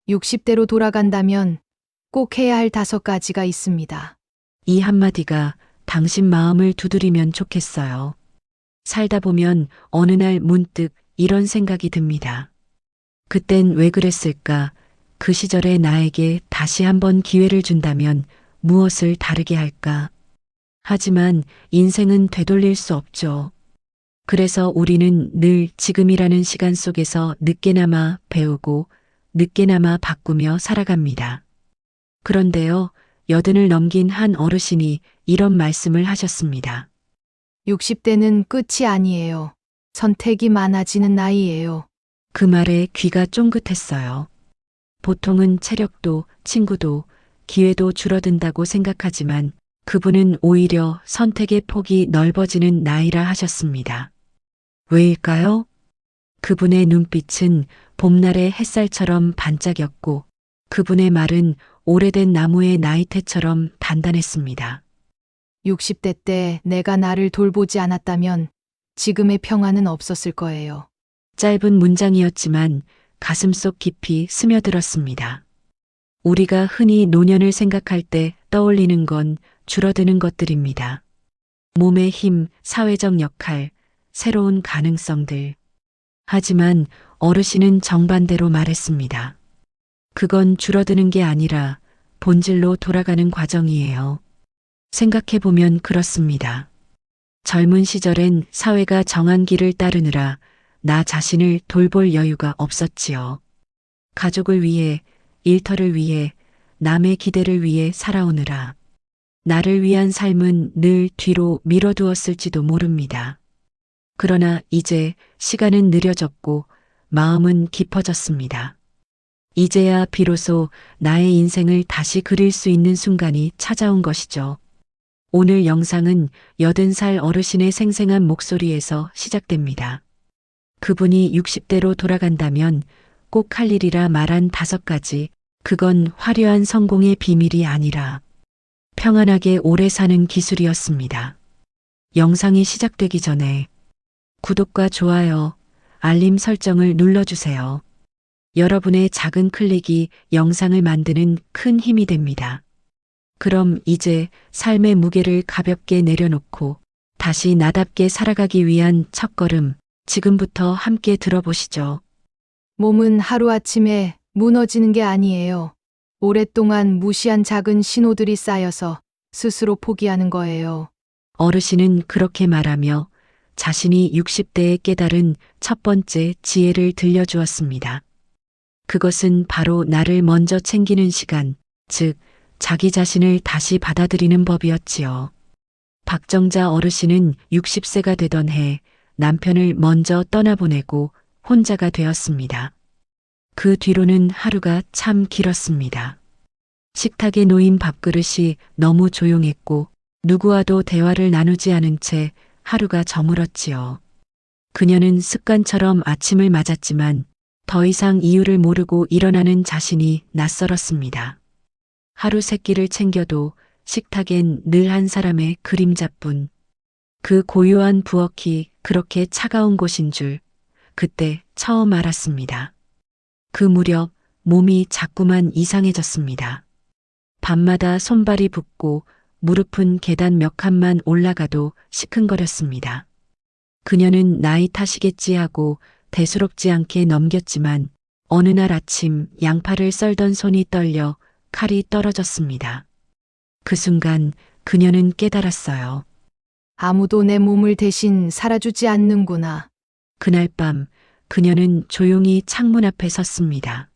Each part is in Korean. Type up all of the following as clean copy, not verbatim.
60대로 돌아간다면 꼭 해야 할 5가지가 있습니다. 이 한마디가 당신 마음을 두드리면 좋겠어요. 살다 보면 어느 날 문득 이런 생각이 듭니다. 그땐 왜 그랬을까? 그 시절의 나에게 다시 한번 기회를 준다면 무엇을 다르게 할까? 하지만 인생은 되돌릴 수 없죠. 그래서 우리는 늘 지금이라는 시간 속에서 늦게나마 배우고 늦게나마 바꾸며 살아갑니다. 그런데요, 80을 넘긴 한 어르신이 이런 말씀을 하셨습니다. 60대는 끝이 아니에요. 선택이 많아지는 나이예요. 그 말에 귀가 쫑긋했어요. 보통은 체력도 친구도 기회도 줄어든다고 생각하지만 그분은 오히려 선택의 폭이 넓어지는 나이라 하셨습니다. 왜일까요? 그분의 눈빛은 봄날의 햇살처럼 반짝였고 그분의 말은 오래된 나무의 나이테처럼 단단했습니다. 60대 때 내가 나를 돌보지 않았다면 지금의 평화는 없었을 거예요. 짧은 문장이었지만 가슴속 깊이 스며들었습니다. 우리가 흔히 노년을 생각할 때 떠올리는 건 줄어드는 것들입니다. 몸의 힘, 사회적 역할, 새로운 가능성들. 하지만 어르신은 정반대로 말했습니다. 그건 줄어드는 게 아니라 본질로 돌아가는 과정이에요. 생각해보면 그렇습니다. 젊은 시절엔 사회가 정한 길을 따르느라 나 자신을 돌볼 여유가 없었지요. 가족을 위해, 일터를 위해, 남의 기대를 위해 살아오느라 나를 위한 삶은 늘 뒤로 미뤄두었을지도 모릅니다. 그러나 이제 시간은 느려졌고 마음은 깊어졌습니다. 이제야 비로소 나의 인생을 다시 그릴 수 있는 순간이 찾아온 것이죠. 오늘 영상은 80살 어르신의 생생한 목소리에서 시작됩니다. 그분이 60대로 돌아간다면 꼭 할 일이라 말한 5가지, 그건 화려한 성공의 비밀이 아니라 평안하게 오래 사는 기술이었습니다. 영상이 시작되기 전에 구독과 좋아요, 알림 설정을 눌러주세요. 여러분의 작은 클릭이 영상을 만드는 큰 힘이 됩니다. 그럼 이제 삶의 무게를 가볍게 내려놓고 다시 나답게 살아가기 위한 첫걸음, 지금부터 함께 들어보시죠. 몸은 하루아침에 무너지는 게 아니에요. 오랫동안 무시한 작은 신호들이 쌓여서 스스로 포기하는 거예요. 어르신은 그렇게 말하며 자신이 60대에 깨달은 첫 번째 지혜를 들려주었습니다. 그것은 바로 나를 먼저 챙기는 시간, 즉 자기 자신을 다시 받아들이는 법이었지요. 박정자 어르신은 60세가 되던 해 남편을 먼저 떠나보내고 혼자가 되었습니다. 그 뒤로는 하루가 참 길었습니다. 식탁에 놓인 밥그릇이 너무 조용했고 누구와도 대화를 나누지 않은 채 하루가 저물었지요. 그녀는 습관처럼 아침을 맞았지만 더 이상 이유를 모르고 일어나는 자신이 낯설었습니다. 하루 세끼를 챙겨도 식탁엔 늘 한 사람의 그림자뿐. 그 고요한 부엌이 그렇게 차가운 곳인 줄 그때 처음 알았습니다. 그 무렵 몸이 자꾸만 이상해졌습니다. 밤마다 손발이 붓고 무릎은 계단 몇 칸만 올라가도 시큰거렸습니다. 그녀는 나이 탓이겠지 하고 대수롭지 않게 넘겼지만 어느 날 아침 양파를 썰던 손이 떨려 칼이 떨어졌습니다. 그 순간 그녀는 깨달았어요. 아무도 내 몸을 대신 살아주지 않는구나. 그날 밤 그녀는 조용히 창문 앞에 섰습니다.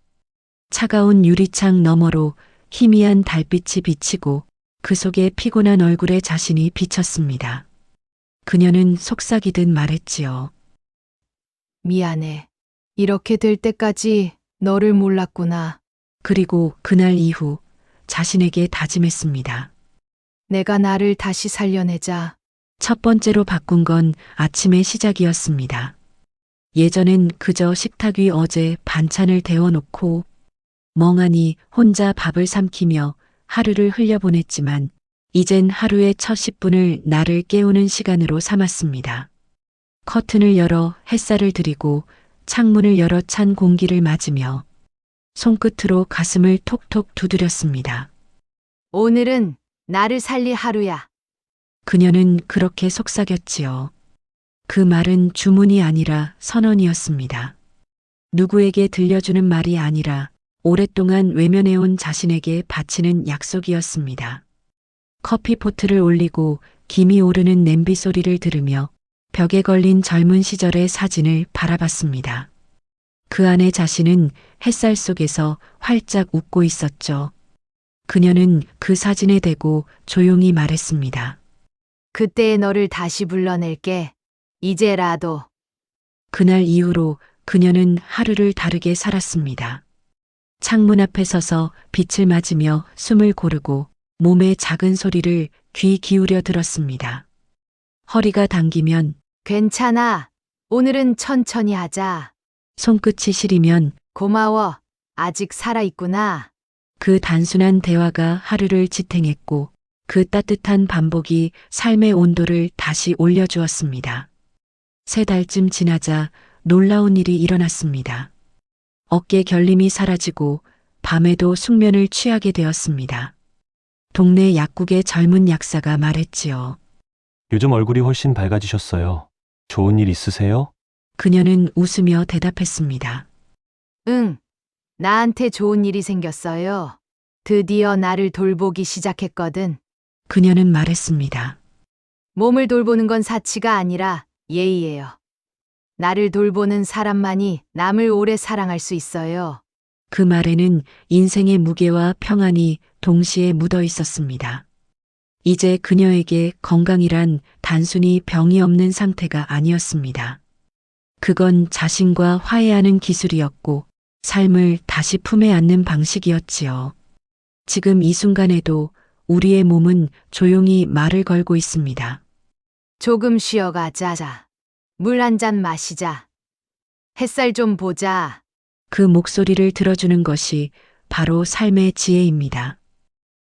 차가운 유리창 너머로 희미한 달빛이 비치고 그 속에 피곤한 얼굴에 자신이 비쳤습니다. 그녀는 속삭이듯 말했지요. 미안해. 이렇게 될 때까지 너를 몰랐구나. 그리고 그날 이후 자신에게 다짐했습니다. 내가 나를 다시 살려내자. 첫 번째로 바꾼 건 아침의 시작이었습니다. 예전엔 그저 식탁 위 어제 반찬을 데워놓고 멍하니 혼자 밥을 삼키며 하루를 흘려보냈지만 이젠 하루의 첫 10분을 나를 깨우는 시간으로 삼았습니다. 커튼을 열어 햇살을 들이고 창문을 열어 찬 공기를 맞으며 손끝으로 가슴을 톡톡 두드렸습니다. 오늘은 나를 살릴 하루야. 그녀는 그렇게 속삭였지요. 그 말은 주문이 아니라 선언이었습니다. 누구에게 들려주는 말이 아니라 오랫동안 외면해온 자신에게 바치는 약속이었습니다. 커피포트를 올리고 김이 오르는 냄비 소리를 들으며 벽에 걸린 젊은 시절의 사진을 바라봤습니다. 그 안에 자신은 햇살 속에서 활짝 웃고 있었죠. 그녀는 그 사진에 대고 조용히 말했습니다. 그때의 너를 다시 불러낼게. 이제라도. 그날 이후로 그녀는 하루를 다르게 살았습니다. 창문 앞에 서서 빛을 맞으며 숨을 고르고 몸의 작은 소리를 귀 기울여 들었습니다. 허리가 당기면, 괜찮아. 오늘은 천천히 하자. 손끝이 시리면 고마워. 아직 살아있구나. 그 단순한 대화가 하루를 지탱했고 그 따뜻한 반복이 삶의 온도를 다시 올려주었습니다. 3달쯤 지나자 놀라운 일이 일어났습니다. 어깨 결림이 사라지고 밤에도 숙면을 취하게 되었습니다. 동네 약국의 젊은 약사가 말했지요. 요즘 얼굴이 훨씬 밝아지셨어요. 좋은 일 있으세요? 그녀는 웃으며 대답했습니다. 응. 나한테 좋은 일이 생겼어요. 드디어 나를 돌보기 시작했거든. 그녀는 말했습니다. 몸을 돌보는 건 사치가 아니라 예의예요. 나를 돌보는 사람만이 남을 오래 사랑할 수 있어요. 그 말에는 인생의 무게와 평안이 동시에 묻어 있었습니다. 이제 그녀에게 건강이란 단순히 병이 없는 상태가 아니었습니다. 그건 자신과 화해하는 기술이었고 삶을 다시 품에 안는 방식이었지요. 지금 이 순간에도 우리의 몸은 조용히 말을 걸고 있습니다. 조금 쉬어가자. 물 한 잔 마시자. 햇살 좀 보자. 그 목소리를 들어주는 것이 바로 삶의 지혜입니다.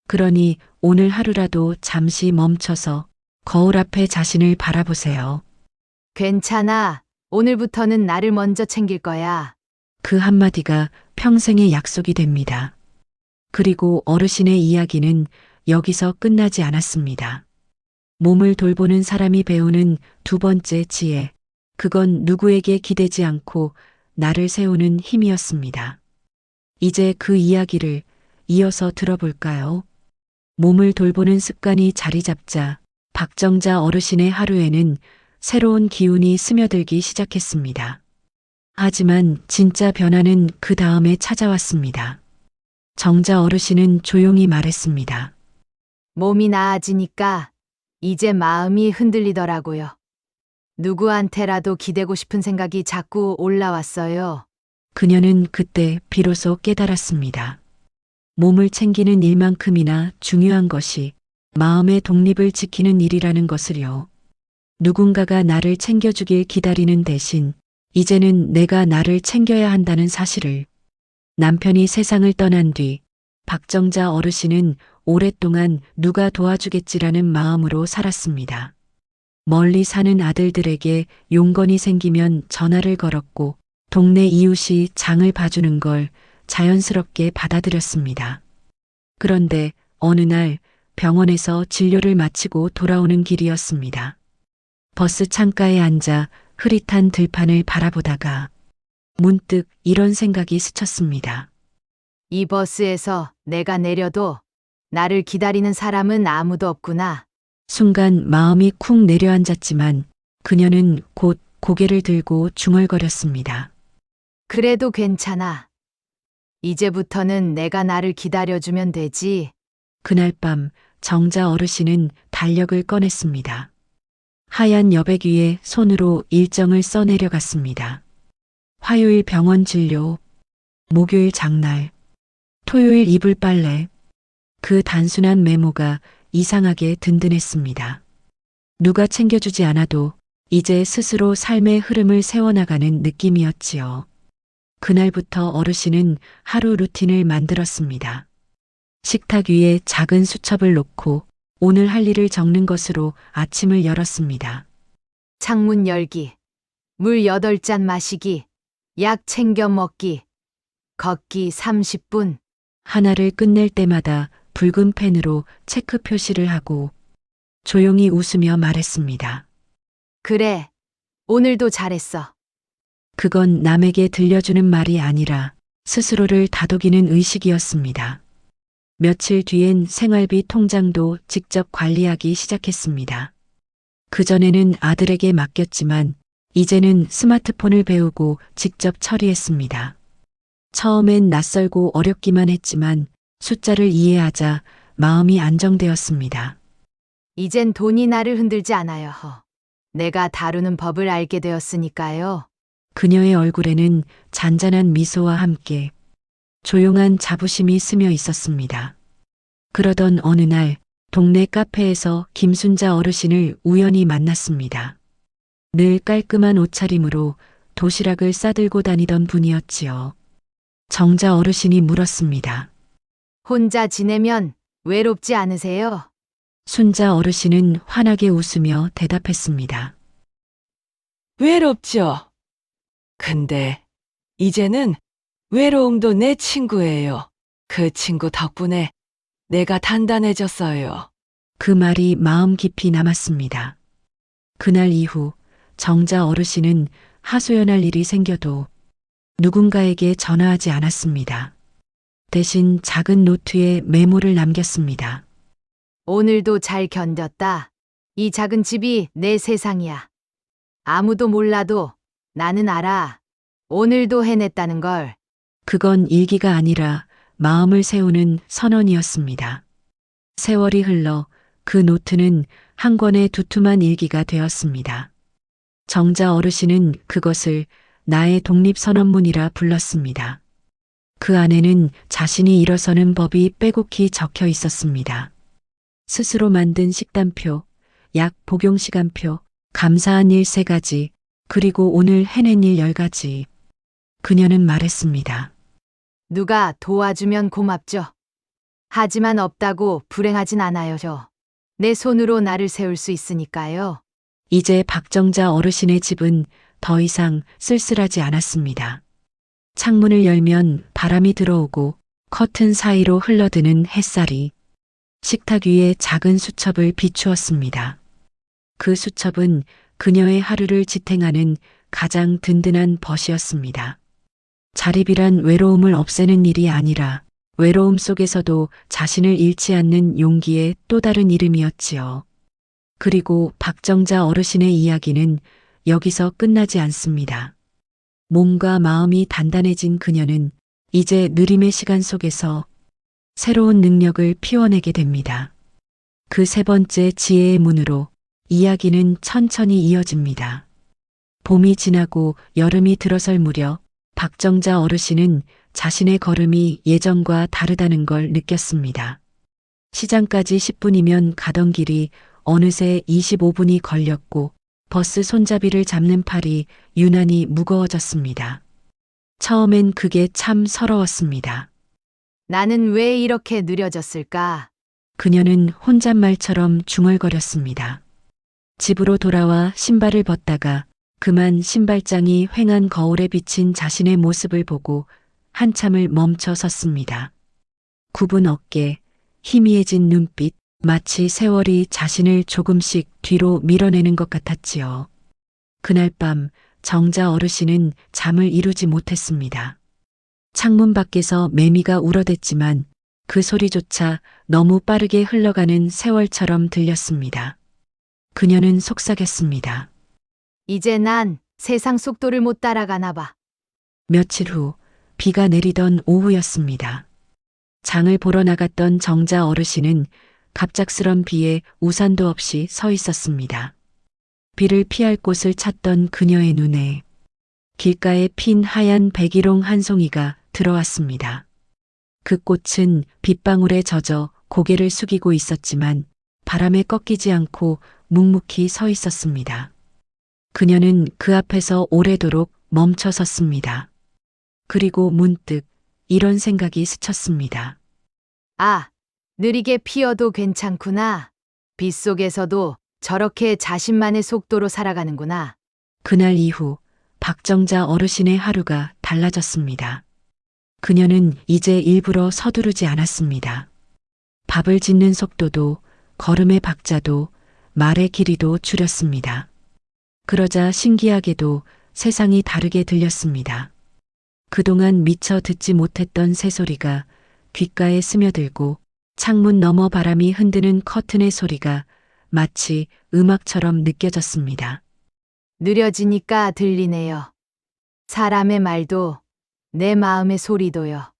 그러니 오늘 하루라도 잠시 멈춰서 거울 앞에 자신을 바라보세요. 괜찮아. 오늘부터는 나를 먼저 챙길 거야. 그 한마디가 평생의 약속이 됩니다. 그리고 어르신의 이야기는 여기서 끝나지 않았습니다. 몸을 돌보는 사람이 배우는 2번째 지혜, 그건 누구에게 기대지 않고 나를 세우는 힘이었습니다. 이제 그 이야기를 이어서 들어볼까요? 몸을 돌보는 습관이 자리 잡자 박정자 어르신의 하루에는 새로운 기운이 스며들기 시작했습니다. 하지만 진짜 변화는 그 다음에 찾아왔습니다. 정자 어르신은 조용히 말했습니다. 몸이 나아지니까 이제 마음이 흔들리더라고요. 누구한테라도 기대고 싶은 생각이 자꾸 올라왔어요. 그녀는 그때 비로소 깨달았습니다. 몸을 챙기는 일만큼이나 중요한 것이 마음의 독립을 지키는 일이라는 것을요. 누군가가 나를 챙겨주길 기다리는 대신 이제는 내가 나를 챙겨야 한다는 사실을. 남편이 세상을 떠난 뒤 박정자 어르신은 오랫동안 누가 도와주겠지라는 마음으로 살았습니다. 멀리 사는 아들들에게 용건이 생기면 전화를 걸었고 동네 이웃이 장을 봐주는 걸 자연스럽게 받아들였습니다. 그런데 어느 날 병원에서 진료를 마치고 돌아오는 길이었습니다. 버스 창가에 앉아 흐릿한 들판을 바라보다가 문득 이런 생각이 스쳤습니다. 이 버스에서 내가 내려도 나를 기다리는 사람은 아무도 없구나. 순간 마음이 쿵 내려앉았지만 그녀는 곧 고개를 들고 중얼거렸습니다. 그래도 괜찮아. 이제부터는 내가 나를 기다려주면 되지. 그날 밤 정자 어르신은 달력을 꺼냈습니다. 하얀 여백 위에 손으로 일정을 써내려갔습니다. 화요일 병원 진료, 목요일 장날, 토요일 이불 빨래. 그 단순한 메모가 이상하게 든든했습니다. 누가 챙겨주지 않아도 이제 스스로 삶의 흐름을 세워나가는 느낌이었지요. 그날부터 어르신은 하루 루틴을 만들었습니다. 식탁 위에 작은 수첩을 놓고 오늘 할 일을 적는 것으로 아침을 열었습니다. 창문 열기, 물 8잔 마시기, 약 챙겨 먹기, 걷기 30분. 하나를 끝낼 때마다 붉은 펜으로 체크 표시를 하고 조용히 웃으며 말했습니다. 그래, 오늘도 잘했어. 그건 남에게 들려주는 말이 아니라 스스로를 다독이는 의식이었습니다. 며칠 뒤엔 생활비 통장도 직접 관리하기 시작했습니다. 그전에는 아들에게 맡겼지만 이제는 스마트폰을 배우고 직접 처리했습니다. 처음엔 낯설고 어렵기만 했지만 숫자를 이해하자 마음이 안정되었습니다. 이젠 돈이 나를 흔들지 않아요. 내가 다루는 법을 알게 되었으니까요. 그녀의 얼굴에는 잔잔한 미소와 함께 조용한 자부심이 스며 있었습니다. 그러던 어느 날 동네 카페에서 김순자 어르신을 우연히 만났습니다. 늘 깔끔한 옷차림으로 도시락을 싸들고 다니던 분이었지요. 정자 어르신이 물었습니다. 혼자 지내면 외롭지 않으세요? 순자 어르신은 환하게 웃으며 대답했습니다. 외롭죠. 근데 이제는 외로움도 내 친구예요. 그 친구 덕분에 내가 단단해졌어요. 그 말이 마음 깊이 남았습니다. 그날 이후 정자 어르신은 하소연할 일이 생겨도 누군가에게 전화하지 않았습니다. 대신 작은 노트에 메모를 남겼습니다. 오늘도 잘 견뎠다. 이 작은 집이 내 세상이야. 아무도 몰라도 나는 알아. 오늘도 해냈다는 걸. 그건 일기가 아니라 마음을 세우는 선언이었습니다. 세월이 흘러 그 노트는 한 권의 두툼한 일기가 되었습니다. 정자 어르신은 그것을 나의 독립선언문이라 불렀습니다. 그 안에는 자신이 일어서는 법이 빼곡히 적혀 있었습니다. 스스로 만든 식단표, 약 복용시간표, 감사한 일 3가지, 그리고 오늘 해낸 일 10가지. 그녀는 말했습니다. 누가 도와주면 고맙죠. 하지만 없다고 불행하진 않아요. 내 손으로 나를 세울 수 있으니까요. 이제 박정자 어르신의 집은 더 이상 쓸쓸하지 않았습니다. 창문을 열면 바람이 들어오고 커튼 사이로 흘러드는 햇살이 식탁 위에 작은 수첩을 비추었습니다. 그 수첩은 그녀의 하루를 지탱하는 가장 든든한 벗이었습니다. 자립이란 외로움을 없애는 일이 아니라 외로움 속에서도 자신을 잃지 않는 용기의 또 다른 이름이었지요. 그리고 박정자 어르신의 이야기는 여기서 끝나지 않습니다. 몸과 마음이 단단해진 그녀는 이제 느림의 시간 속에서 새로운 능력을 피워내게 됩니다. 그 3번째 지혜의 문으로 이야기는 천천히 이어집니다. 봄이 지나고 여름이 들어설 무렵 박정자 어르신은 자신의 걸음이 예전과 다르다는 걸 느꼈습니다. 시장까지 10분이면 가던 길이 어느새 25분이 걸렸고 버스 손잡이를 잡는 팔이 유난히 무거워졌습니다. 처음엔 그게 참 서러웠습니다. 나는 왜 이렇게 느려졌을까? 그녀는 혼잣말처럼 중얼거렸습니다. 집으로 돌아와 신발을 벗다가 그만 신발장이 휑한 거울에 비친 자신의 모습을 보고 한참을 멈춰 섰습니다. 굽은 어깨, 희미해진 눈빛, 마치 세월이 자신을 조금씩 뒤로 밀어내는 것 같았지요. 그날 밤 정자 어르신은 잠을 이루지 못했습니다. 창문 밖에서 매미가 울어댔지만 그 소리조차 너무 빠르게 흘러가는 세월처럼 들렸습니다. 그녀는 속삭였습니다. 이제 난 세상 속도를 못 따라가나 봐. 며칠 후 비가 내리던 오후였습니다. 장을 보러 나갔던 정자 어르신은 갑작스런 비에 우산도 없이 서 있었습니다. 비를 피할 곳을 찾던 그녀의 눈에 길가에 핀 하얀 백일홍 한 송이가 들어왔습니다. 그 꽃은 빗방울에 젖어 고개를 숙이고 있었지만 바람에 꺾이지 않고 묵묵히 서 있었습니다. 그녀는 그 앞에서 오래도록 멈춰 섰습니다. 그리고 문득 이런 생각이 스쳤습니다. 아, 느리게 피어도 괜찮구나. 빗속에서도 저렇게 자신만의 속도로 살아가는구나. 그날 이후 박정자 어르신의 하루가 달라졌습니다. 그녀는 이제 일부러 서두르지 않았습니다. 밥을 짓는 속도도, 걸음의 박자도, 말의 길이도 줄였습니다. 그러자 신기하게도 세상이 다르게 들렸습니다. 그동안 미처 듣지 못했던 새소리가 귓가에 스며들고 창문 너머 바람이 흔드는 커튼의 소리가 마치 음악처럼 느껴졌습니다. 느려지니까 들리네요. 사람의 말도 내 마음의 소리도요.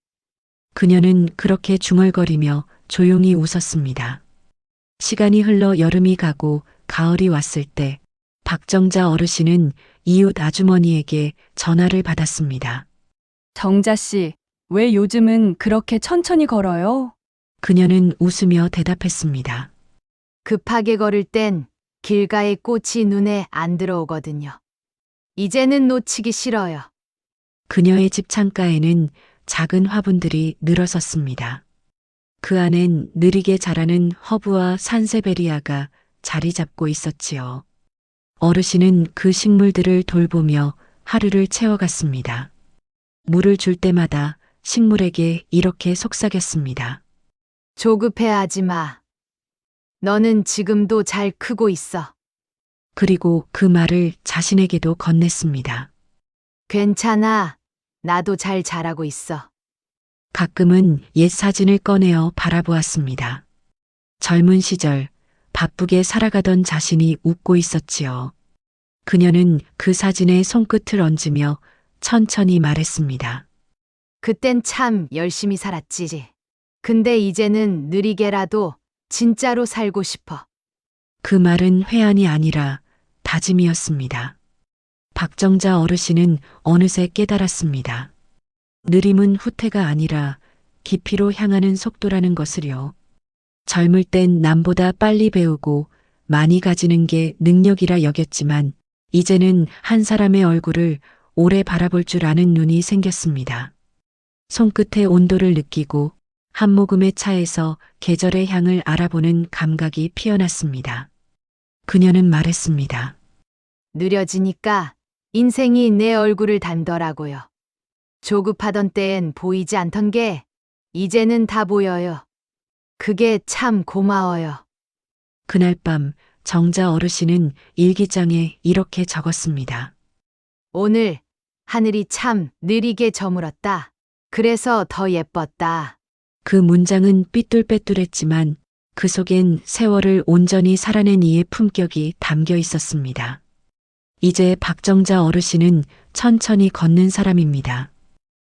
그녀는 그렇게 중얼거리며 조용히 웃었습니다. 시간이 흘러 여름이 가고 가을이 왔을 때 박정자 어르신은 이웃 아주머니에게 전화를 받았습니다. 정자 씨, 왜 요즘은 그렇게 천천히 걸어요? 그녀는 웃으며 대답했습니다. 급하게 걸을 땐 길가의 꽃이 눈에 안 들어오거든요. 이제는 놓치기 싫어요. 그녀의 집 창가에는 작은 화분들이 늘어섰습니다. 그 안엔 느리게 자라는 허브와 산세베리아가 자리 잡고 있었지요. 어르신은 그 식물들을 돌보며 하루를 채워갔습니다. 물을 줄 때마다 식물에게 이렇게 속삭였습니다. 조급해하지 마. 너는 지금도 잘 크고 있어. 그리고 그 말을 자신에게도 건넸습니다. 괜찮아. 나도 잘 자라고 있어. 가끔은 옛 사진을 꺼내어 바라보았습니다. 젊은 시절 바쁘게 살아가던 자신이 웃고 있었지요. 그녀는 그 사진에 손끝을 얹으며 천천히 말했습니다. 그땐 참 열심히 살았지. 근데 이제는 느리게라도 진짜로 살고 싶어. 그 말은 회한이 아니라 다짐이었습니다. 박정자 어르신은 어느새 깨달았습니다. 느림은 후퇴가 아니라 깊이로 향하는 속도라는 것을요. 젊을 땐 남보다 빨리 배우고 많이 가지는 게 능력이라 여겼지만 이제는 한 사람의 얼굴을 오래 바라볼 줄 아는 눈이 생겼습니다. 손끝의 온도를 느끼고 한 모금의 차에서 계절의 향을 알아보는 감각이 피어났습니다. 그녀는 말했습니다. 느려지니까 인생이 내 얼굴을 닮더라고요. 조급하던 때엔 보이지 않던 게 이제는 다 보여요. 그게 참 고마워요. 그날 밤 정자 어르신은 일기장에 이렇게 적었습니다. 오늘 하늘이 참 느리게 저물었다. 그래서 더 예뻤다. 그 문장은 삐뚤빼뚤했지만 그 속엔 세월을 온전히 살아낸 이의 품격이 담겨 있었습니다. 이제 박정자 어르신은 천천히 걷는 사람입니다.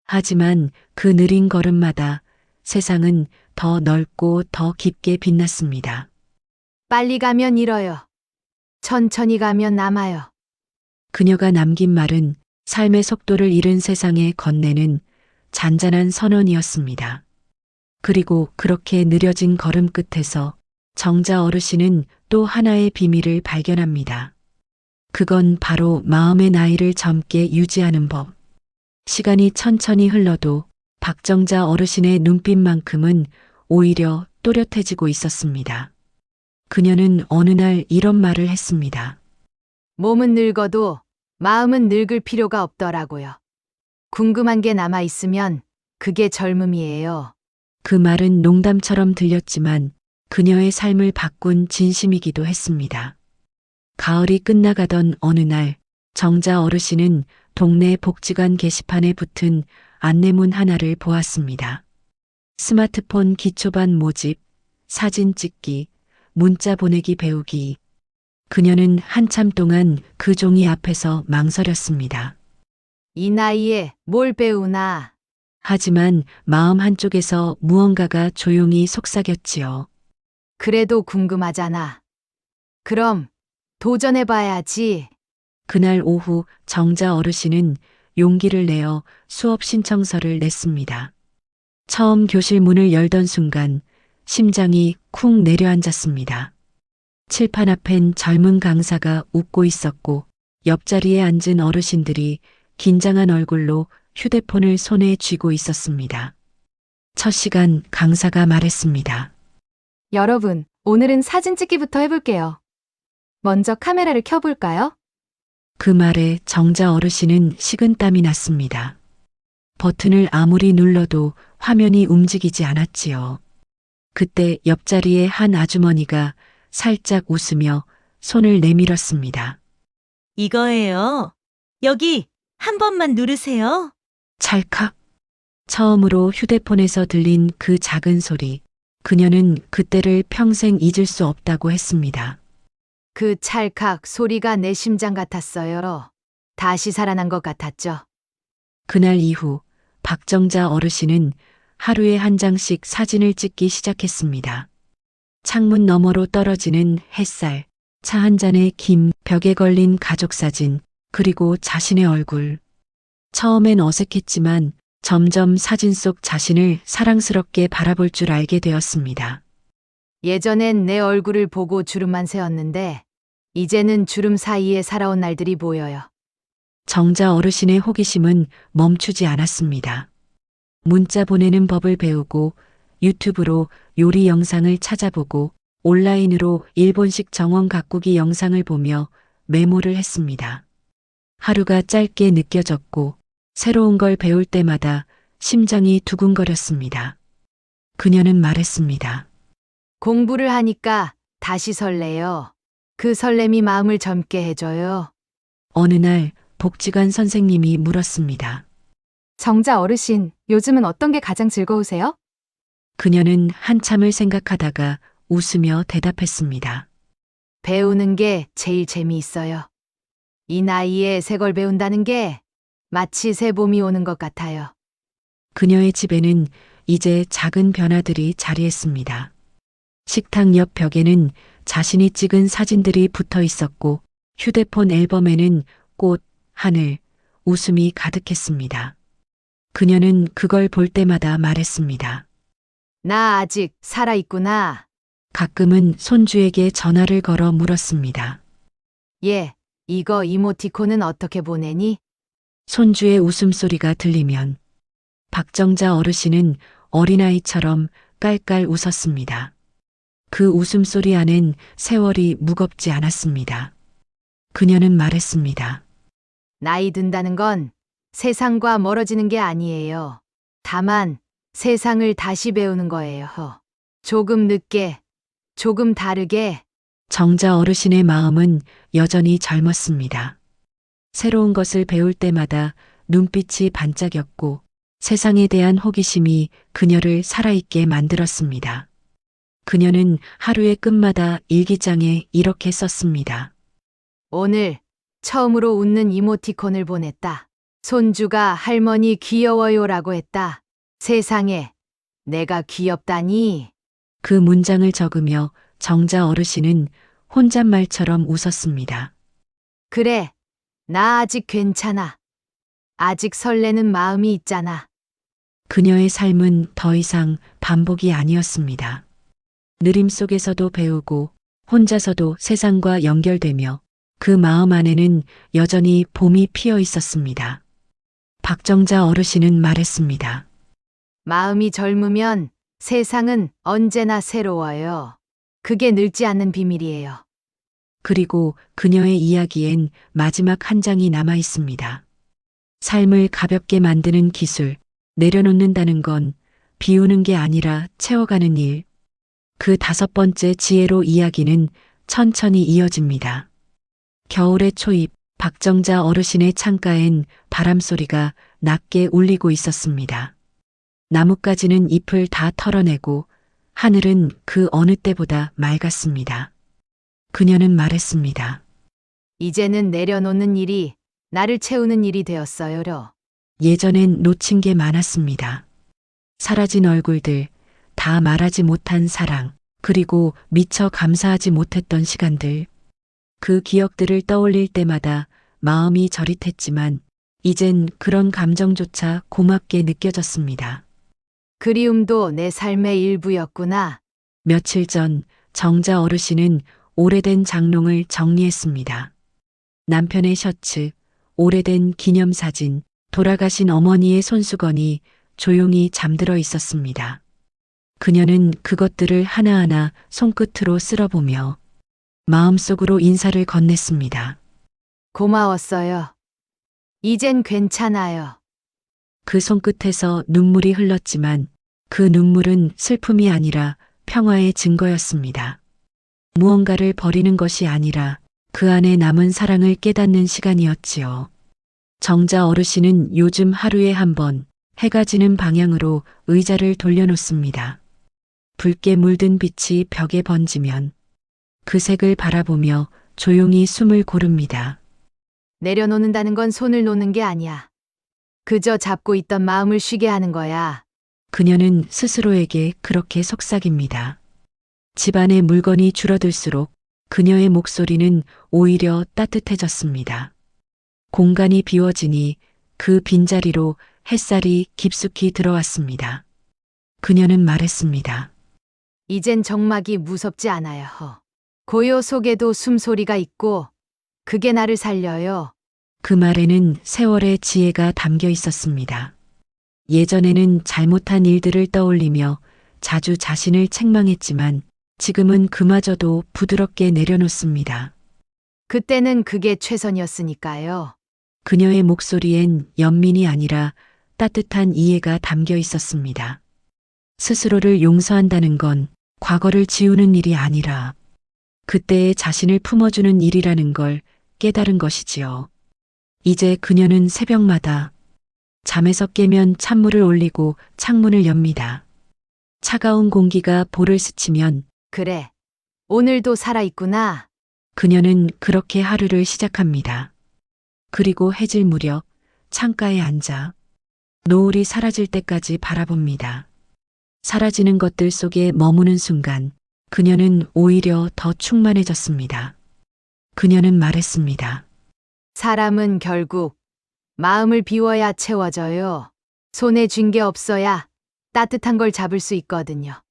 하지만 그 느린 걸음마다 세상은 더 넓고 더 깊게 빛났습니다. 빨리 가면 잃어요. 천천히 가면 남아요. 그녀가 남긴 말은 삶의 속도를 잃은 세상에 건네는 잔잔한 선언이었습니다. 그리고 그렇게 느려진 걸음 끝에서 정자 어르신은 또 하나의 비밀을 발견합니다. 그건 바로 마음의 나이를 젊게 유지하는 법. 시간이 천천히 흘러도 박정자 어르신의 눈빛만큼은 오히려 또렷해지고 있었습니다. 그녀는 어느 날 이런 말을 했습니다. 몸은 늙어도 마음은 늙을 필요가 없더라고요. 궁금한 게 남아 있으면 그게 젊음이에요. 그 말은 농담처럼 들렸지만 그녀의 삶을 바꾼 진심이기도 했습니다. 가을이 끝나가던 어느 날 정자 어르신은 동네 복지관 게시판에 붙은 안내문 하나를 보았습니다. 스마트폰 기초반 모집, 사진 찍기, 문자 보내기 배우기. 그녀는 한참 동안 그 종이 앞에서 망설였습니다. 이 나이에 뭘 배우나. 하지만 마음 한쪽에서 무언가가 조용히 속삭였지요. 그래도 궁금하잖아. 그럼 도전해봐야지. 그날 오후 정자 어르신은 용기를 내어 수업 신청서를 냈습니다. 처음 교실 문을 열던 순간 심장이 쿵 내려앉았습니다. 칠판 앞엔 젊은 강사가 웃고 있었고 옆자리에 앉은 어르신들이 긴장한 얼굴로 휴대폰을 손에 쥐고 있었습니다. 첫 시간 강사가 말했습니다. 여러분, 오늘은 사진 찍기부터 해볼게요. 먼저 카메라를 켜볼까요? 그 말에 정자 어르신은 식은땀이 났습니다. 버튼을 아무리 눌러도 화면이 움직이지 않았지요. 그때 옆자리에 한 아주머니가 살짝 웃으며 손을 내밀었습니다. 이거예요. 여기 한 번만 누르세요. 찰칵. 처음으로 휴대폰에서 들린 그 작은 소리. 그녀는 그때를 평생 잊을 수 없다고 했습니다. 그 찰칵 소리가 내 심장 같았어요. 다시 살아난 것 같았죠. 그날 이후 박정자 어르신은 하루에 한 장씩 사진을 찍기 시작했습니다. 창문 너머로 떨어지는 햇살, 차 한 잔의 김, 벽에 걸린 가족 사진, 그리고 자신의 얼굴. 처음엔 어색했지만 점점 사진 속 자신을 사랑스럽게 바라볼 줄 알게 되었습니다. 예전엔 내 얼굴을 보고 주름만 세웠는데 이제는 주름 사이에 살아온 날들이 보여요. 정자 어르신의 호기심은 멈추지 않았습니다. 문자 보내는 법을 배우고 유튜브로 요리 영상을 찾아보고 온라인으로 일본식 정원 가꾸기 영상을 보며 메모를 했습니다. 하루가 짧게 느껴졌고 새로운 걸 배울 때마다 심장이 두근거렸습니다. 그녀는 말했습니다. 공부를 하니까 다시 설레요. 그 설렘이 마음을 젊게 해줘요. 어느 날 복지관 선생님이 물었습니다. 정자 어르신, 요즘은 어떤 게 가장 즐거우세요? 그녀는 한참을 생각하다가 웃으며 대답했습니다. 배우는 게 제일 재미있어요. 이 나이에 새 걸 배운다는 게 마치 새 봄이 오는 것 같아요. 그녀의 집에는 이제 작은 변화들이 자리했습니다. 식탁 옆 벽에는 자신이 찍은 사진들이 붙어 있었고 휴대폰 앨범에는 꽃, 하늘, 웃음이 가득했습니다. 그녀는 그걸 볼 때마다 말했습니다. 나 아직 살아있구나. 가끔은 손주에게 전화를 걸어 물었습니다. 얘, 이거 이모티콘은 어떻게 보내니? 손주의 웃음소리가 들리면 박정자 어르신은 어린아이처럼 깔깔 웃었습니다. 그 웃음소리 안엔 세월이 무겁지 않았습니다. 그녀는 말했습니다. 나이 든다는 건 세상과 멀어지는 게 아니에요. 다만 세상을 다시 배우는 거예요. 조금 늦게, 조금 다르게. 정자 어르신의 마음은 여전히 젊었습니다. 새로운 것을 배울 때마다 눈빛이 반짝였고 세상에 대한 호기심이 그녀를 살아있게 만들었습니다. 그녀는 하루의 끝마다 일기장에 이렇게 썼습니다. 오늘 처음으로 웃는 이모티콘을 보냈다. 손주가 할머니 귀여워요라고 했다. 세상에, 내가 귀엽다니. 그 문장을 적으며 정자 어르신은 혼잣말처럼 웃었습니다. 그래, 나 아직 괜찮아. 아직 설레는 마음이 있잖아. 그녀의 삶은 더 이상 반복이 아니었습니다. 느림 속에서도 배우고 혼자서도 세상과 연결되며 그 마음 안에는 여전히 봄이 피어 있었습니다. 박정자 어르신은 말했습니다. 마음이 젊으면 세상은 언제나 새로워요. 그게 늙지 않는 비밀이에요. 그리고 그녀의 이야기엔 마지막 한 장이 남아 있습니다. 삶을 가볍게 만드는 기술, 내려놓는다는 건 비우는 게 아니라 채워가는 일. 그 5번째 지혜로 이야기는 천천히 이어집니다. 겨울의 초입, 박정자 어르신의 창가엔 바람소리가 낮게 울리고 있었습니다. 나뭇가지는 잎을 다 털어내고 하늘은 그 어느 때보다 맑았습니다. 그녀는 말했습니다. 이제는 내려놓는 일이 나를 채우는 일이 되었어요. 예전엔 놓친 게 많았습니다. 사라진 얼굴들, 다 말하지 못한 사랑, 그리고 미처 감사하지 못했던 시간들. 그 기억들을 떠올릴 때마다 마음이 저릿했지만 이젠 그런 감정조차 고맙게 느껴졌습니다. 그리움도 내 삶의 일부였구나. 며칠 전 정자 어르신은 오래된 장롱을 정리했습니다. 남편의 셔츠, 오래된 기념사진, 돌아가신 어머니의 손수건이 조용히 잠들어 있었습니다. 그녀는 그것들을 하나하나 손끝으로 쓸어보며 마음속으로 인사를 건넸습니다. 고마웠어요. 이젠 괜찮아요. 그 손끝에서 눈물이 흘렀지만 그 눈물은 슬픔이 아니라 평화의 증거였습니다. 무언가를 버리는 것이 아니라 그 안에 남은 사랑을 깨닫는 시간이었지요. 정자 어르신은 요즘 하루에 한 번 해가 지는 방향으로 의자를 돌려놓습니다. 붉게 물든 빛이 벽에 번지면 그 색을 바라보며 조용히 숨을 고릅니다. 내려놓는다는 건 손을 놓는 게 아니야. 그저 잡고 있던 마음을 쉬게 하는 거야. 그녀는 스스로에게 그렇게 속삭입니다. 집안의 물건이 줄어들수록 그녀의 목소리는 오히려 따뜻해졌습니다. 공간이 비워지니 그 빈자리로 햇살이 깊숙이 들어왔습니다. 그녀는 말했습니다. 이젠 정막이 무섭지 않아요. 고요 속에도 숨소리가 있고 그게 나를 살려요. 그 말에는 세월의 지혜가 담겨 있었습니다. 예전에는 잘못한 일들을 떠올리며 자주 자신을 책망했지만 지금은 그마저도 부드럽게 내려놓습니다. 그때는 그게 최선이었으니까요. 그녀의 목소리엔 연민이 아니라 따뜻한 이해가 담겨 있었습니다. 스스로를 용서한다는 건 과거를 지우는 일이 아니라 그때의 자신을 품어주는 일이라는 걸 깨달은 것이지요. 이제 그녀는 새벽마다 잠에서 깨면 찬물을 올리고 창문을 엽니다. 차가운 공기가 볼을 스치면 그래. 오늘도 살아있구나. 그녀는 그렇게 하루를 시작합니다. 그리고 해질 무렵 창가에 앉아 노을이 사라질 때까지 바라봅니다. 사라지는 것들 속에 머무는 순간 그녀는 오히려 더 충만해졌습니다. 그녀는 말했습니다. 사람은 결국 마음을 비워야 채워져요. 손에 쥔 게 없어야 따뜻한 걸 잡을 수 있거든요.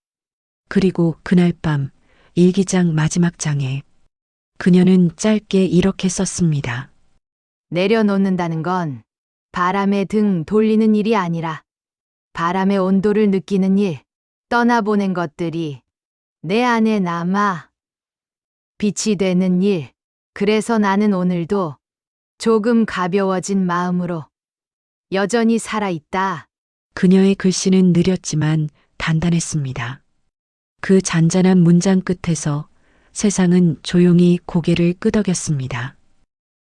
그리고 그날 밤 일기장 마지막 장에 그녀는 짧게 이렇게 썼습니다. 내려놓는다는 건 바람에 등 돌리는 일이 아니라 바람의 온도를 느끼는 일, 떠나보낸 것들이 내 안에 남아 빛이 되는 일. 그래서 나는 오늘도 조금 가벼워진 마음으로 여전히 살아있다. 그녀의 글씨는 느렸지만 단단했습니다. 그 잔잔한 문장 끝에서 세상은 조용히 고개를 끄덕였습니다.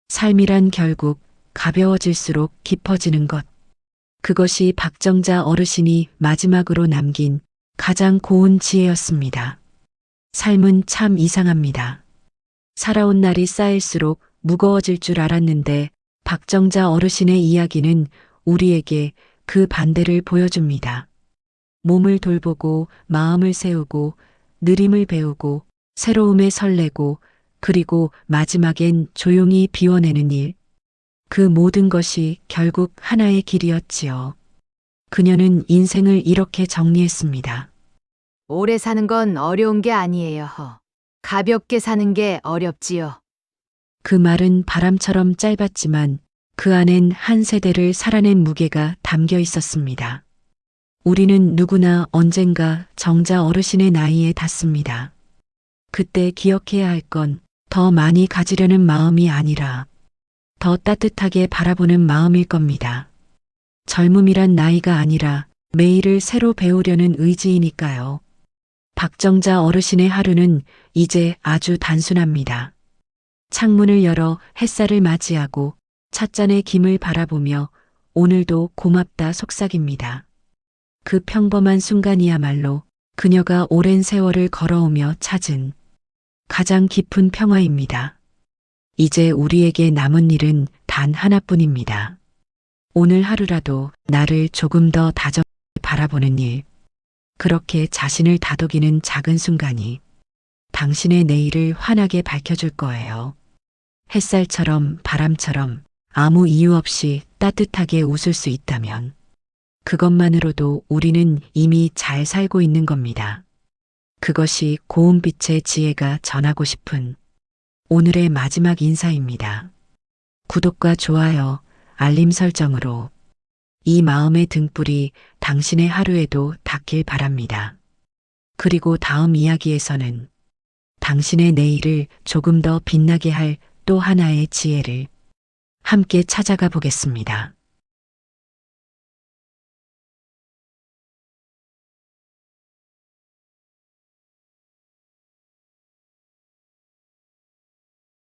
삶이란 결국 가벼워질수록 깊어지는 것. 그것이 박정자 어르신이 마지막으로 남긴 가장 고운 지혜였습니다. 삶은 참 이상합니다. 살아온 날이 쌓일수록 무거워질 줄 알았는데 박정자 어르신의 이야기는 우리에게 그 반대를 보여줍니다. 몸을 돌보고 마음을 세우고 느림을 배우고 새로움에 설레고 그리고 마지막엔 조용히 비워내는 일. 그 모든 것이 결국 하나의 길이었지요. 그녀는 인생을 이렇게 정리했습니다. 오래 사는 건 어려운 게 아니에요. 가볍게 사는 게 어렵지요. 그 말은 바람처럼 짧았지만 그 안엔 한 세대를 살아낸 무게가 담겨 있었습니다. 우리는 누구나 언젠가 정자 어르신의 나이에 닿습니다. 그때 기억해야 할 건 더 많이 가지려는 마음이 아니라 더 따뜻하게 바라보는 마음일 겁니다. 젊음이란 나이가 아니라 매일을 새로 배우려는 의지이니까요. 박정자 어르신의 하루는 이제 아주 단순합니다. 창문을 열어 햇살을 맞이하고 찻잔의 김을 바라보며 오늘도 고맙다 속삭입니다. 그 평범한 순간이야말로 그녀가 오랜 세월을 걸어오며 찾은 가장 깊은 평화입니다. 이제 우리에게 남은 일은 단 하나뿐입니다. 오늘 하루라도 나를 조금 더 다정하게 바라보는 일. 그렇게 자신을 다독이는 작은 순간이 당신의 내일을 환하게 밝혀줄 거예요. 햇살처럼 바람처럼 아무 이유 없이 따뜻하게 웃을 수 있다면 그것만으로도 우리는 이미 잘 살고 있는 겁니다. 그것이 고운빛의 지혜가 전하고 싶은 오늘의 마지막 인사입니다. 구독과 좋아요, 알림 설정으로 이 마음의 등불이 당신의 하루에도 닿길 바랍니다. 그리고 다음 이야기에서는 당신의 내일을 조금 더 빛나게 할 또 하나의 지혜를 함께 찾아가 보겠습니다.